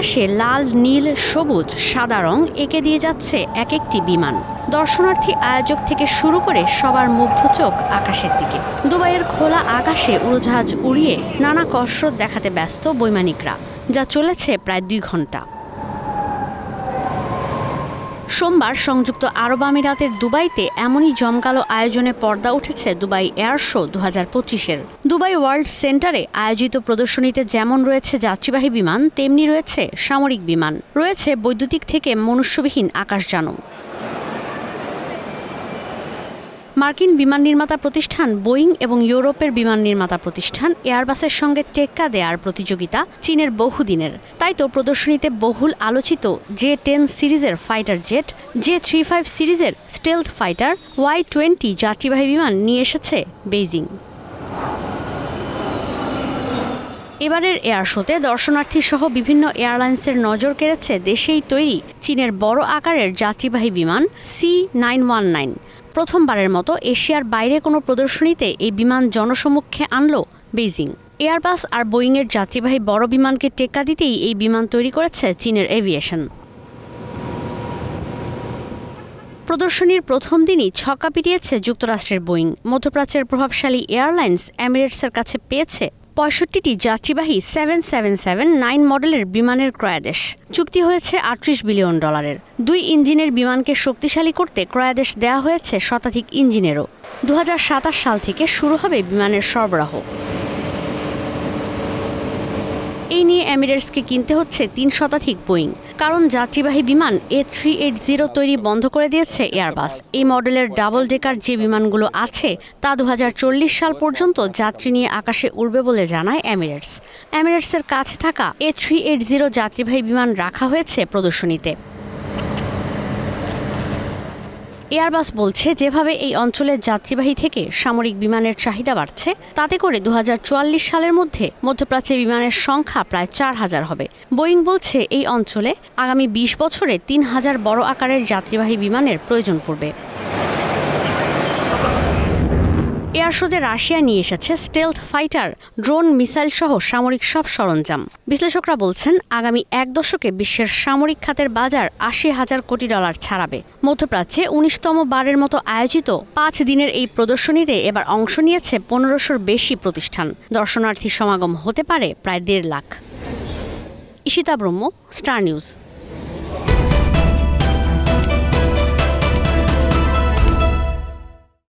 আকাশে লাল, নীল, সবুজ, সাদা রং এঁকে দিয়ে যাচ্ছে এক একটি বিমান। দর্শনার্থী, আয়োজক থেকে শুরু করে সবার মুগ্ধ চোখ আকাশের দিকে। দুবাইয়ের খোলা আকাশে উড়োজাহাজ উড়িয়ে নানা কসরত দেখাতে ব্যস্ত বৈমানিকরা, যা চলেছে প্রায় 2 ঘন্টা। সোমবার সংযুক্ত আরব আমিরাতের দুবাইতে এমনই জমকালো আয়োজনে পর্দা উঠেছে দুবাই এয়ার শো 2025-এর। দুবাই ওয়ার্ল্ড সেন্টারে আয়োজিত প্রদর্শনীতে যেমন রয়েছে যাত্রীবাহী বিমান, তেমনি রয়েছে সামরিক বিমান, রয়েছে বৈদ্যুতিক থেকে মনুষ্যবিহীন আকাশযানও। মার্কিন বিমান নির্মাতা প্রতিষ্ঠান বোয়িং এবং ইউরোপের বিমান নির্মাতা প্রতিষ্ঠান এয়ারবাসের সঙ্গে টেক্কা দেওয়ার প্রতিযোগিতা চীনের বহুদিনের। তাই তো প্রদর্শনীতে বহুল আলোচিত J-10 সিরিজের ফাইটার জেট, J-35 সিরিজের স্টেলথ ফাইটার, Y-20 যাত্রীবাহী বিমান নিয়ে এসেছে বেইজিং। এবারের এয়ার শোতে দর্শনার্থী সহ বিভিন্ন এয়ারলাইন্সের নজর কেড়েছে দেশেই তৈরি চীনের বড় আকারের যাত্রীবাহী বিমান C919। প্রথমবারের মতো এশিয়ার বাইরে কোনো প্রদর্শনীতে এই বিমান জনসমক্ষে আনল বেইজিং। এয়ারবাস আর বোয়িংয়ের যাত্রীবাহী বড় বিমানকে টেক্কা দিতেই এই বিমান তৈরি করেছে চীনের এভিয়েশন। প্রদর্শনীর প্রথম দিনই ছক্কা পিটিয়েছে যুক্তরাষ্ট্রের বোয়িং। মধ্যপ্রাচ্যের প্রভাবশালী এয়ারলাইন্স এমিরেটসের কাছে পেয়েছে 65টি যাত্রীবাহী 777-9 মডেলের বিমানের ক্রয়াদেশ। চুক্তি হয়েছে $38 বিলিয়ন। 2 ইঞ্জিনের বিমানকে শক্তিশালী করতে ক্রয়াদেশ দেওয়া হয়েছে শতাধিক ইঞ্জিনেরও। 2027 সাল থেকে শুরু হবে বিমানের সরবরাহ। এই নিয়ে এমিরেটসকে কিনতে হচ্ছে 3 শতাধিক বোয়িং, কারণ যাত্রীবাহী বিমান A380 তৈরি বন্ধ করে দিয়েছে এয়ারবাস। এই মডেলের ডাবল ডেকার যে বিমানগুলো আছে তা 2040 সাল পর্যন্ত যাত্রী নিয়ে আকাশে উড়বে বলে জানায় এমিরেটস। এমিরেটসের কাছে থাকা A380 যাত্রীবাহী বিমান রাখা হয়েছে প্রদর্শনীতে। এয়ারবাস বলছে, যেভাবে এই অঞ্চলের যাত্রীবাহী থেকে সামরিক বিমানের চাহিদা বাড়ছে, তাতে করে 2044 সালের মধ্যে মধ্যপ্রাচ্যে বিমানের সংখ্যা প্রায় 4000 হবে। বোয়িং বলছে, এই অঞ্চলে আগামী 20 বছরে 3000 বড় আকারের যাত্রীবাহী বিমানের প্রয়োজন পড়বে। এয়ার শোতে রাশিয়া নিয়ে এসেছে স্টেলথ ফাইটার, ড্রোন, মিসাইল সহ সামরিক সব সরঞ্জাম। বিশ্লেষকরা বলছেন, আগামী 1 দশকে বিশ্বের সামরিক খাতের বাজার $80,000 কোটি ছাড়াবে। মধ্যপ্রাচ্যে 19তম বারের মতো আয়োজিত 5 দিনের এই প্রদর্শনীতে এবার অংশ নিয়েছে 1500-র বেশি প্রতিষ্ঠান। দর্শনার্থী সমাগম হতে পারে প্রায় 1.5 লাখ। ঈশিতা ব্রহ্ম, স্টার নিউজ।